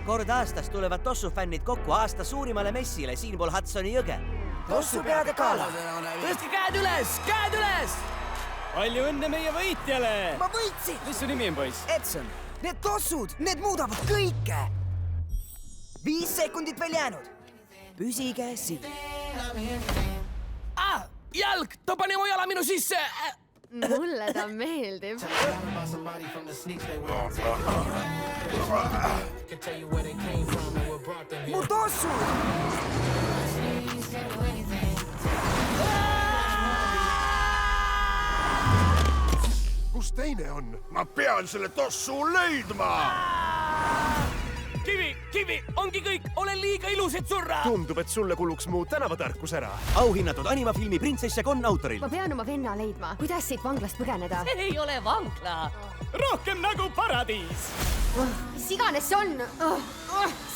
Kord aastas tulevad tossufännid kokku aasta suurimale messile siinpool Hudsoni jõge. Tossupeade gala. Tõstke käed üles! Käed üles! Palju õnne meie võitjale! Ma võitsin! Mis su nimi on, poiss? Edson, need tossud, need muudavad kõike. 5 sekundit veel jäänud. Püsige siin. Jalg! Ta pani mu jala minu sisse! Mulle ta meeldib. Mu tossud! Kus teine on? Ma pean selle tossu leidma! Kivi! Ongi kõik! Olen liiga ilus, et surra! Tundub, et sulle kuluks mu tänavatarkus ära. Auhinnatud animafilmi Printsess ja Konn autoril. Ma pean oma venna leidma. Kuidas siit vanglast põgeneda? Ei ole vangla! Rohkem nagu paradiis! Mis iganes see on?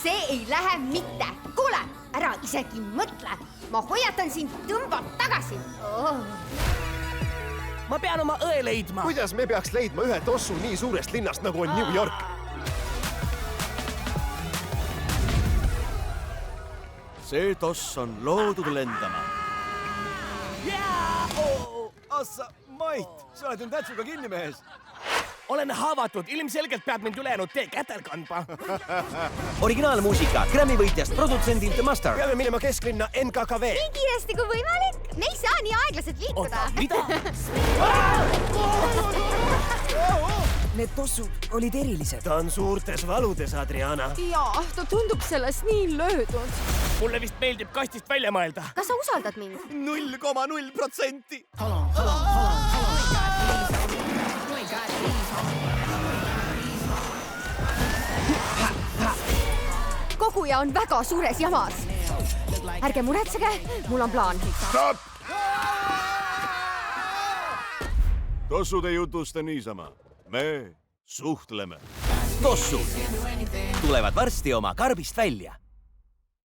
See ei lähe mitte. Kuule, ära isegi mõtle. Ma hoiatan sind, tõmbad tagasi. Ma pean oma õe leidma! Kuidas me peaks leidma ühe tossu nii suurest linnast, nagu on New York? See toss on loodud lendama. Assa, Mait, sa oled tätsuga kinni, mees. Olen haavatud, ilmselgelt peab mind ülejäänud tee kätel kandma. Originaalmuusika Grammy võitjast produtsendilt Master. Peame minema kesklinna NKKV. Nii kiiresti kui võimalik. Me ei saa nii aeglaselt liikuda. Mida? Need tossud olid erilised. Ta on suurtes valudes, Adriana. Jaa, ta tundub sellest nii löödud. Mulle vist meeldib kastist välja mõelda. Kas sa usaldad mind? 0,0%. Koguja on väga suures jamas. Ärge muretsege, mul on plaan. Stopp! Tossud ei jutusta niisama. Me suhtleme. Tossud tulevad varsti oma karbist välja.